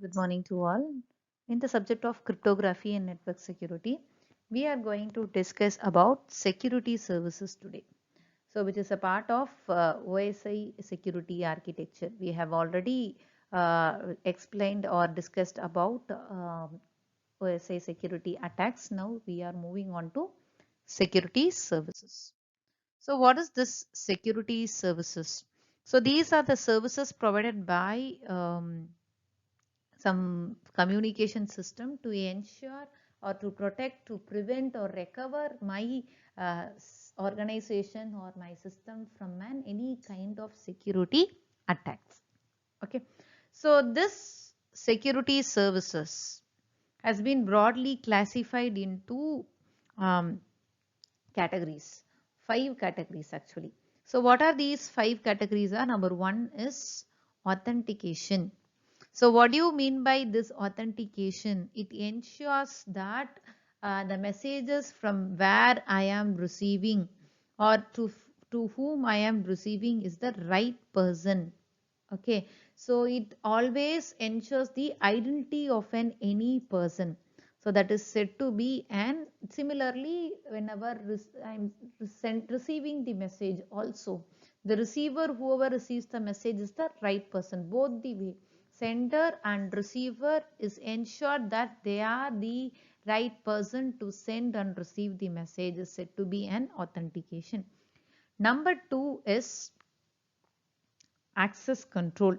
Good morning to all. In the subject of cryptography and network security, we are going to discuss about security services today. So, which is a part of OSI security architecture. We have already explained or discussed about OSI security attacks. Now we are moving on to security services. So, what is this security services? So, these are the services provided by some communication system to ensure or to protect, to prevent or recover my organization or my system from any kind of security attacks. Okay, so this security services has been broadly classified into um, categories, 5 categories actually. So what are these 5 categories are? Number one is authentication. So what do you mean by this authentication? It ensures that the messages from where I am receiving or to whom I am receiving is the right person. Okay, so it always ensures the identity of any person. So that is said to be, and similarly whenever I'm receiving the message also, the receiver, whoever receives the message is the right person. Both the way, sender and receiver is ensured that they are the right person to send and receive the message is said to be an authentication. Number two is access control.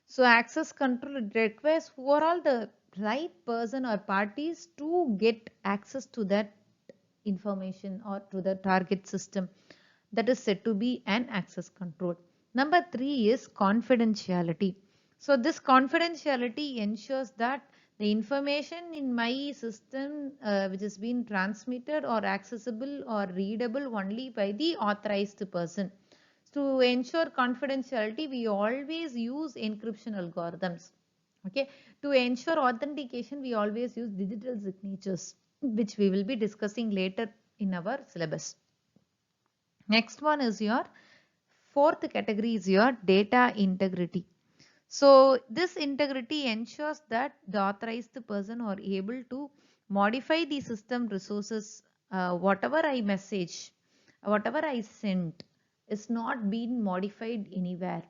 So access control requires for all the right person or parties to get access to that information or to the target system. That is said to be an access control. Number three is confidentiality. So this confidentiality ensures that the information in my system which is being transmitted or accessible or readable only by the authorized person. To ensure confidentiality, we always use encryption algorithms. Okay, to ensure authentication, we always use digital signatures, which we will be discussing later in our syllabus. Next one is your fourth category is your data integrity. So this integrity ensures that the authorized person are able to modify the system resources, whatever I message, whatever I sent is not being modified anywhere.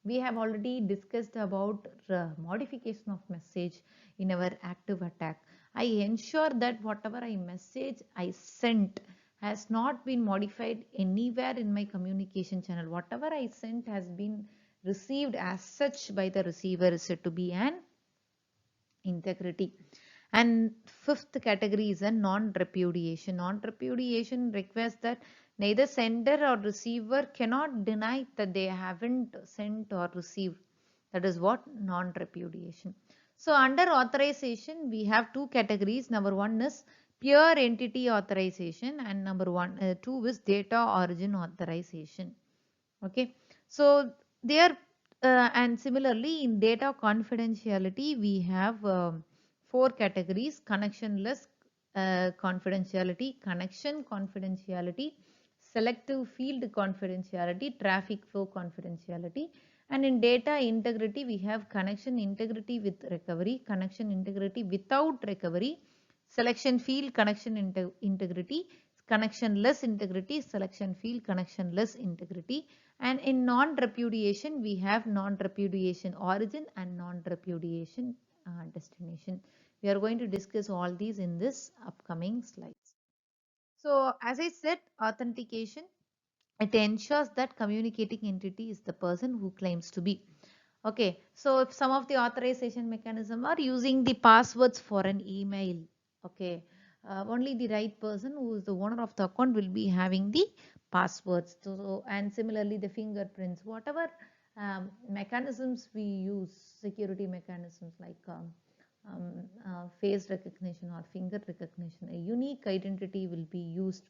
We have already discussed about modification of message in our active attack. I ensure that whatever I message I sent has not been modified anywhere in my communication channel. Whatever I sent has been received as such by the receiver is said to be an integrity. And fifth category is a non-repudiation. Non-repudiation requires that neither sender or receiver cannot deny that they haven't sent or received. That is what non-repudiation. So under authorization, we have two categories. Number one is pure entity authorization and two is data origin authorization. Okay, so there and similarly in data confidentiality we have 4 categories: connectionless confidentiality, connection confidentiality, selective field confidentiality, traffic flow confidentiality. And in data integrity we have connection integrity with recovery, connection integrity without recovery, selection field connection integrity, connectionless integrity, selection field connectionless integrity. And in non-repudiation, we have non-repudiation origin and non-repudiation destination. We are going to discuss all these in this upcoming slides. So as I said, authentication, it ensures that communicating entity is the person who claims to be. Okay, so if some of the authorization mechanism are using the passwords for an email, okay, only the right person who is the owner of the account will be having the passwords. So and similarly the fingerprints, whatever mechanisms we use, security mechanisms like face recognition or finger recognition, a unique identity will be used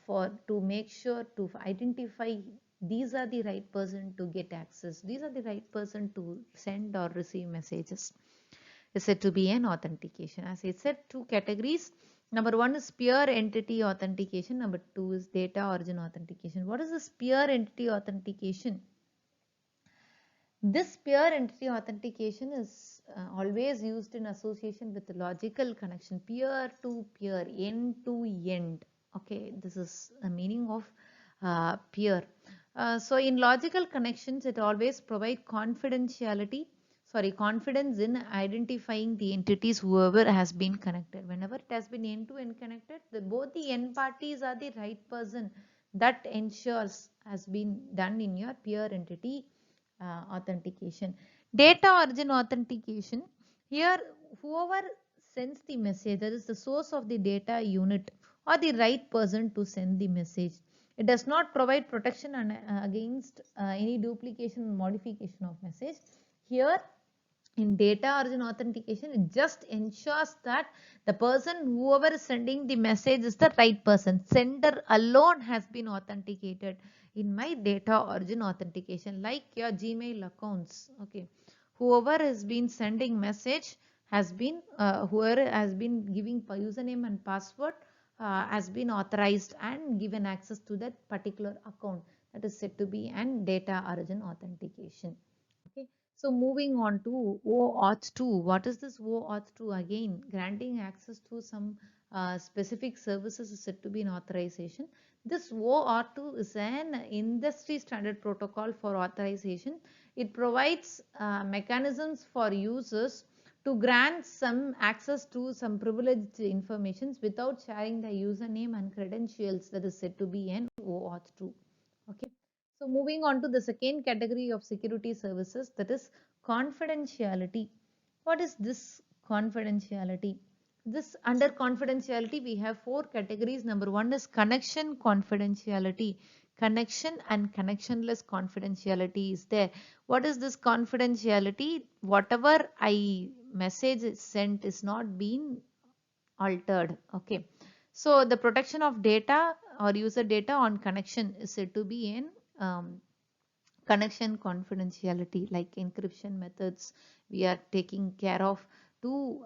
for to make sure to identify these are the right person to get access, these are the right person to send or receive messages, is said to be an authentication. As I said, two categories. Number one is pure entity authentication. Number two is data origin authentication. What is this pure entity authentication? This peer entity authentication is always used in association with logical connection, peer to peer, end to end. Okay, this is the meaning of peer. So in logical connections, it always provide confidence in identifying the entities whoever has been connected. Whenever it has been end to end connected, both the end parties are the right person. That ensures has been done in your peer entity authentication. Data origin authentication. Here, whoever sends the message, that is the source of the data unit or the right person to send the message. It does not provide protection against any duplication and modification of message. Here, in data origin authentication, it just ensures that the person, whoever is sending the message, is the right person. Sender alone has been authenticated in my data origin authentication, like your Gmail accounts. Okay, whoever has been sending message has been whoever has been giving username and password has been authorized and given access to that particular account. That is said to be an data origin authentication. Okay. So moving on to OAuth 2. What is this OAuth 2? Again, granting access to some specific services is said to be an authorization. This OAuth 2 is an industry standard protocol for authorization. It provides mechanisms for users to grant some access to some privileged informations without sharing the username and credentials. That is said to be an OAuth 2. Okay. So moving on to the second category of security services, that is confidentiality. What is this confidentiality? This under confidentiality, we have four categories. Number one is connection confidentiality. Connection and connectionless confidentiality is there. What is this confidentiality? Whatever I message is sent is not being altered. Okay. So the protection of data or user data on connection is said to be in connection confidentiality, like encryption methods we are taking care of to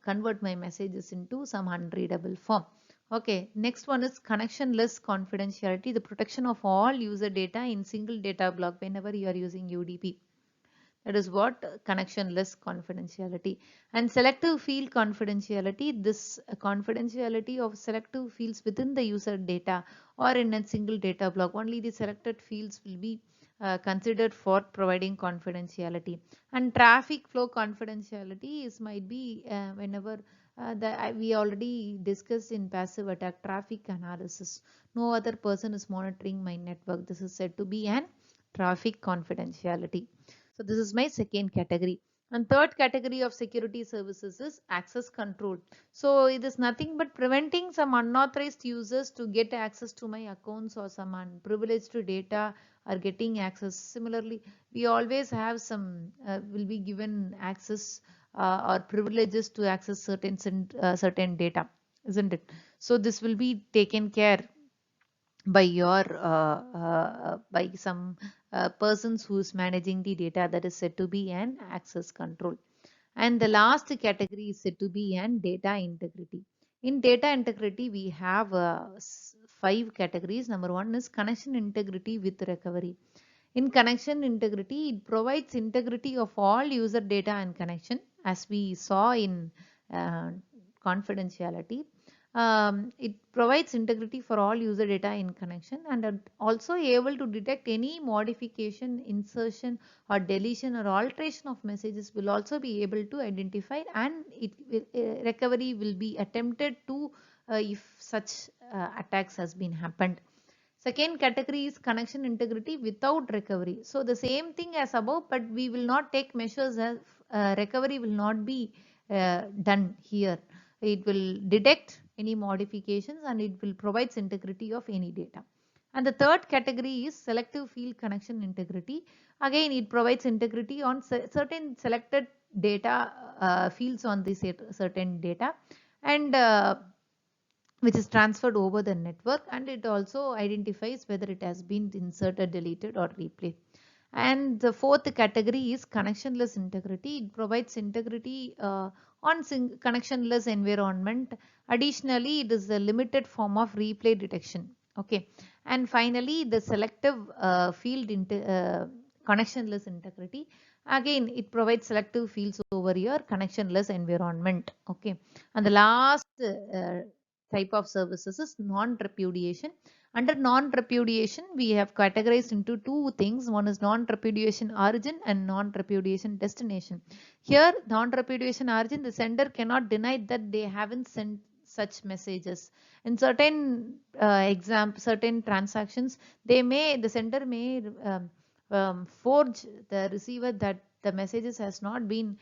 convert my messages into some unreadable form. Okay, next one is connectionless confidentiality, the protection of all user data in single data block whenever you are using UDP. That is what connectionless confidentiality. And selective field confidentiality, this confidentiality of selective fields within the user data or in a single data block. Only the selected fields will be considered for providing confidentiality. And traffic flow confidentiality is might be whenever we already discussed in passive attack traffic analysis. No other person is monitoring my network. This is said to be an traffic confidentiality. So this is my second category. And third category of security services is access control. So it is nothing but preventing some unauthorized users to get access to my accounts or some unprivileged data are getting access. Similarly, we always have some will be given access or privileges to access certain data, isn't it? So this will be taken care by your by some persons who is managing the data, that is said to be an access control. And the last category is said to be an data integrity. In data integrity, we have five categories. Number one is connection integrity with recovery. In connection integrity, it provides integrity of all user data and connection, as we saw in confidentiality. It provides integrity for all user data in connection and also able to detect any modification, insertion or deletion or alteration of messages will also be able to identify, and recovery will be attempted to if such attacks has been happened. Second category is connection integrity without recovery. So the same thing as above, but we will not take measures as recovery will not be done here. It will detect any modifications and it will provide integrity of any data. And the third category is selective field connection integrity. Again, it provides integrity on certain selected data fields on this certain data, and which is transferred over the network, and it also identifies whether it has been inserted, deleted or replayed. And the fourth category is connectionless integrity. It provides integrity on connectionless environment. Additionally, it is a limited form of replay detection. Okay. And finally, the selective field Connectionless integrity. Again, it provides selective fields over your connectionless environment. Okay. And the last type of services is non-repudiation. Under non-repudiation, we have categorized into two things. One is non-repudiation origin and non-repudiation destination. Here, non-repudiation origin, the sender cannot deny that they haven't sent such messages. In certain certain transactions, the sender may forge the receiver that the messages has not been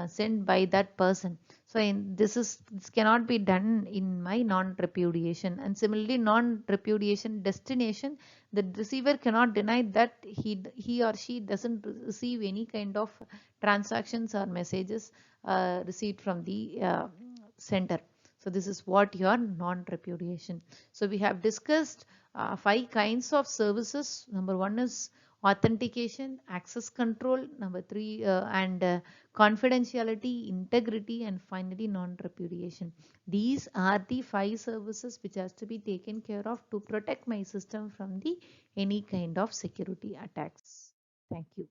sent by that person. So this cannot be done in my non-repudiation. And similarly, non-repudiation destination, the receiver cannot deny that he or she doesn't receive any kind of transactions or messages received from the sender. So this is what your non-repudiation. So we have discussed 5 kinds of services. Number 1 is authentication, access control, number 3 and confidentiality, integrity, and finally non-repudiation. These are the 5 services which has to be taken care of to protect my system from the any kind of security attacks. Thank you.